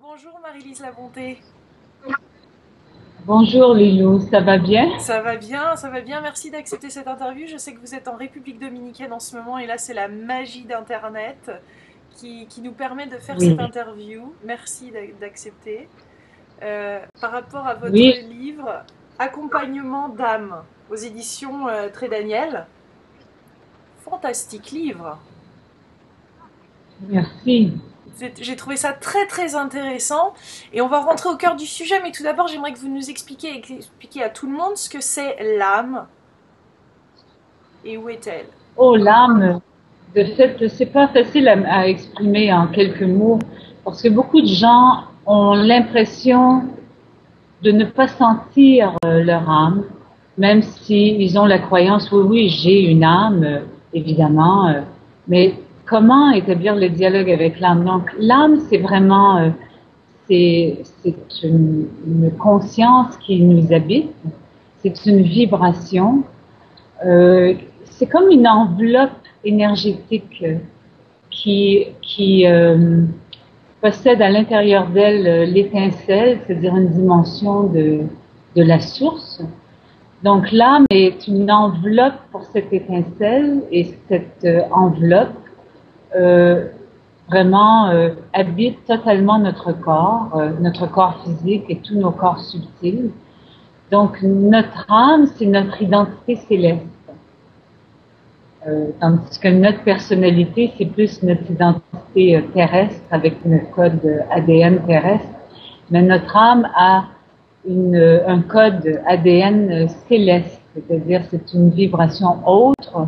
Bonjour Marie-Lise Labonté. Bonjour Lilou, ça va bien? Ça va bien, merci d'accepter cette interview. Je sais que vous êtes en République dominicaine en ce moment et là c'est la magie d'Internet qui nous permet de faire cette Oui, interview. Merci d'accepter. Par rapport à votre oui, livre Accompagnement d'âme aux éditions Très Daniel, fantastique livre. merci. J'ai trouvé ça très très intéressant et on va rentrer au cœur du sujet, mais tout d'abord j'aimerais que vous nous expliquiez à tout le monde ce que c'est l'âme et où est-elle. Oh l'âme, de fait, c'est pas facile à exprimer en quelques mots parce que beaucoup de gens ont l'impression de ne pas sentir leur âme, même s'ils ont la croyance, oui, oui, j'ai une âme, évidemment, mais comment établir le dialogue avec l'âme? Donc l'âme, c'est vraiment, c'est une conscience qui nous habite, c'est une vibration. Euh, c'est comme une enveloppe énergétique qui possède à l'intérieur d'elle l'étincelle, c'est-à-dire une dimension de la source. Donc l'âme est une enveloppe pour cette étincelle et cette enveloppe euh, vraiment habite totalement notre corps physique et tous nos corps subtils. Donc notre âme, c'est notre identité céleste. Tandis que notre personnalité, c'est plus notre identité terrestre avec notre code ADN terrestre. Mais notre âme a un code ADN céleste, c'est-à-dire c'est une vibration autre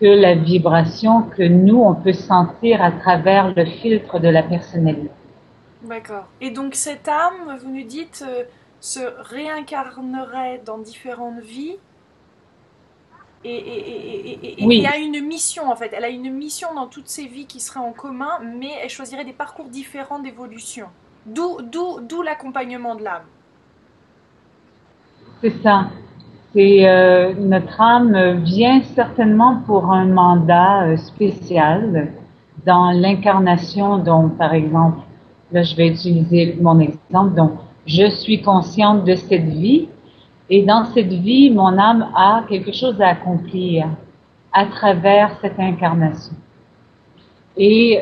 que la vibration que nous, on peut sentir à travers le filtre de la personnalité. D'accord. Et donc cette âme, vous nous dites, se réincarnerait dans différentes vies et Oui, a une mission en fait. Elle a une mission dans toutes ces vies qui seraient en commun, mais elle choisirait des parcours différents d'évolution. D'où l'accompagnement de l'âme. c'est ça. C'est notre âme vient certainement pour un mandat spécial dans l'incarnation dont, par exemple, là je vais utiliser mon exemple, donc je suis consciente de cette vie et dans cette vie, mon âme a quelque chose à accomplir à travers cette incarnation. Et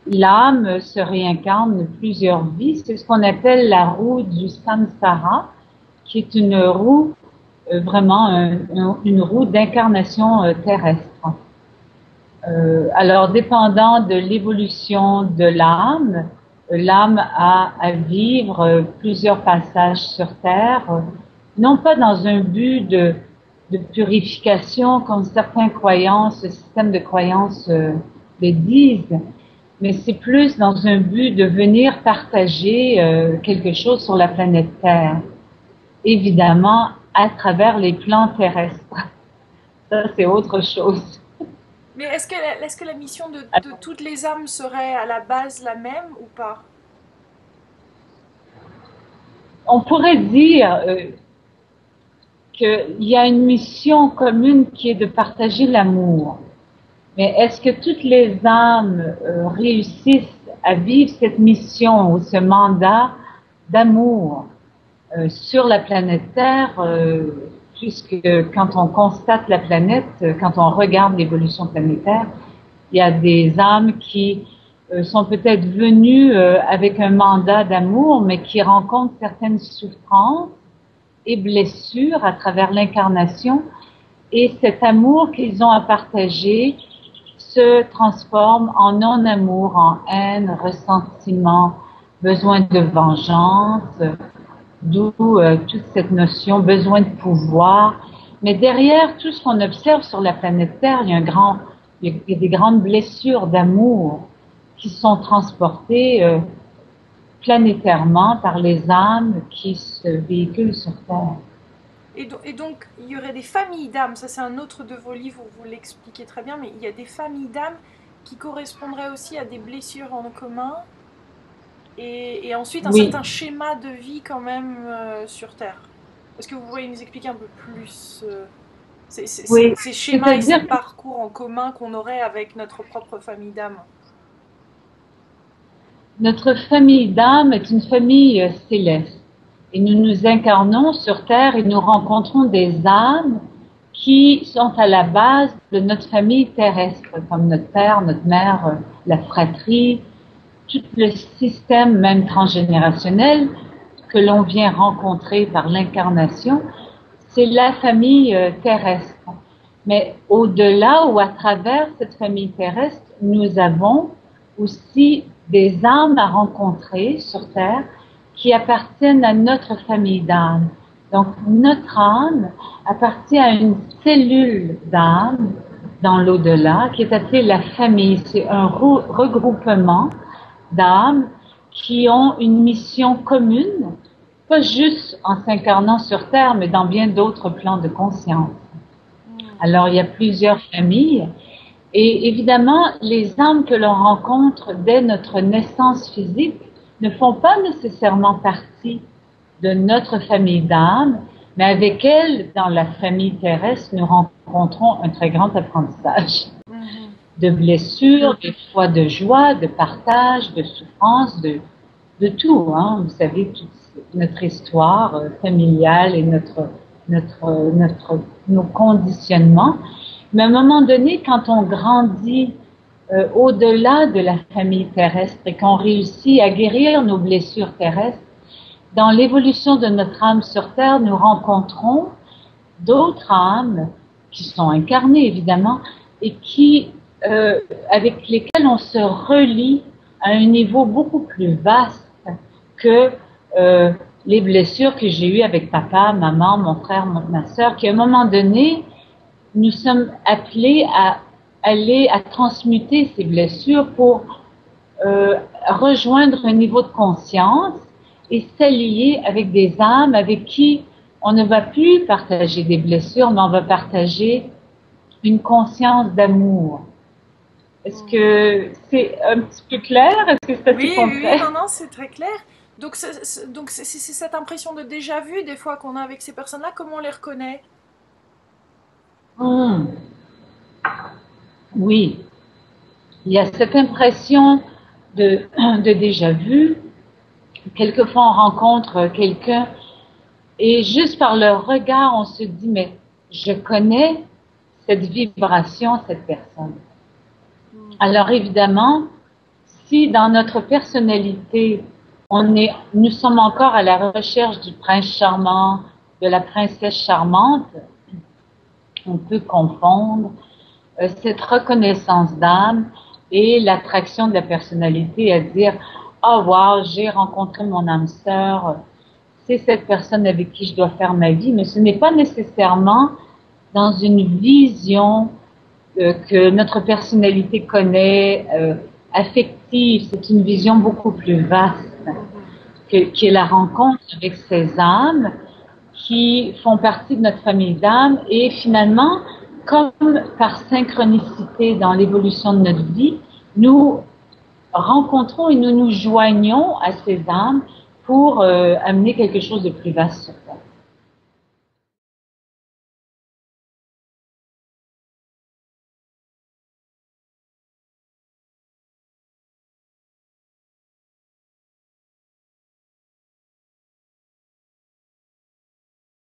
l'âme se réincarne plusieurs vies, c'est ce qu'on appelle la roue du samsara, qui est une roue vraiment une roue d'incarnation terrestre. Alors, dépendant de l'évolution de l'âme, l'âme a à vivre plusieurs passages sur Terre, non pas dans un but de purification comme certaines croyances, systèmes de croyances le disent, mais c'est plus dans un but de venir partager quelque chose sur la planète Terre, évidemment à travers les plans terrestres. Ça, c'est autre chose. Mais est-ce que la mission de toutes les âmes serait à la base la même ou pas? On pourrait dire qu'il y a une mission commune qui est de partager l'amour. Mais est-ce que toutes les âmes réussissent à vivre cette mission ou ce mandat d'amour sur la planète Terre, puisque quand on constate la planète, quand on regarde l'évolution planétaire, il y a des âmes qui sont peut-être venues avec un mandat d'amour, mais qui rencontrent certaines souffrances et blessures à travers l'incarnation. Et cet amour qu'ils ont à partager se transforme en non-amour, en haine, ressentiment, besoin de vengeance, d'où toute cette notion besoin de pouvoir. Mais derrière tout ce qu'on observe sur la planète Terre, il y a des grandes blessures d'amour qui sont transportées planétairement par les âmes qui se véhiculent sur Terre. Et donc, il y aurait des familles d'âmes, ça c'est un autre de vos livres où vous l'expliquez très bien, mais il y a des familles d'âmes qui correspondraient aussi à des blessures en commun et ensuite un Oui, certain schéma de vie quand même sur Terre. Est-ce que vous pourriez nous expliquer un peu plus oui. ces schémas et ces C'est-à-dire parcours en commun qu'on aurait avec notre propre famille d'âmes? Notre famille d'âme est une famille céleste. Et nous nous incarnons sur Terre et nous rencontrons des âmes qui sont à la base de notre famille terrestre, comme notre père, notre mère, la fratrie, tout le système même transgénérationnel que l'on vient rencontrer par l'incarnation, c'est la famille terrestre. Mais au-delà ou à travers cette famille terrestre, nous avons aussi des âmes à rencontrer sur Terre qui appartiennent à notre famille d'âmes. Donc, notre âme appartient à une cellule d'âme dans l'au-delà qui est appelée la famille. C'est un regroupement d'âmes qui ont une mission commune, pas juste en s'incarnant sur Terre, mais dans bien d'autres plans de conscience. Alors, il y a plusieurs familles. Et évidemment, les âmes que l'on rencontre dès notre naissance physique ne font pas nécessairement partie de notre famille d'âmes, mais avec elles, dans la famille terrestre, nous rencontrons un très grand apprentissage de blessures, des fois de joie, de partage, de souffrance, de tout. Hein. Vous savez, toute notre histoire familiale et nos conditionnements. Mais à un moment donné, quand on grandit au-delà de la famille terrestre et qu'on réussit à guérir nos blessures terrestres, dans l'évolution de notre âme sur Terre, nous rencontrons d'autres âmes qui sont incarnées, évidemment, et qui, avec lesquelles on se relie à un niveau beaucoup plus vaste que les blessures que j'ai eues avec papa, maman, mon frère, ma sœur, qui à un moment donné, nous sommes appelés à aller, à transmuter ces blessures pour rejoindre un niveau de conscience et s'allier avec des âmes avec qui on ne va plus partager des blessures, mais on va partager une conscience d'amour. Est-ce que c'est un petit peu clair? Est-ce que c'est assez concret? Oui, non, c'est très clair. Donc, c'est cette impression de déjà-vu, des fois, qu'on a avec ces personnes-là, comment on les reconnaît? Oui, il y a cette impression de déjà-vu. Quelquefois, on rencontre quelqu'un et juste par leur regard, on se dit, mais je connais cette vibration, cette personne. Alors évidemment, si dans notre personnalité, nous sommes encore à la recherche du prince charmant, de la princesse charmante, on peut confondre cette reconnaissance d'âme et l'attraction de la personnalité à dire « Oh wow, j'ai rencontré mon âme sœur, c'est cette personne avec qui je dois faire ma vie », mais ce n'est pas nécessairement dans une vision que notre personnalité connaît, affective. C'est une vision beaucoup plus vaste qui est la rencontre avec ces âmes qui font partie de notre famille d'âmes et finalement, comme par synchronicité dans l'évolution de notre vie, nous rencontrons et nous nous joignons à ces âmes pour amener quelque chose de plus vaste sur Terre.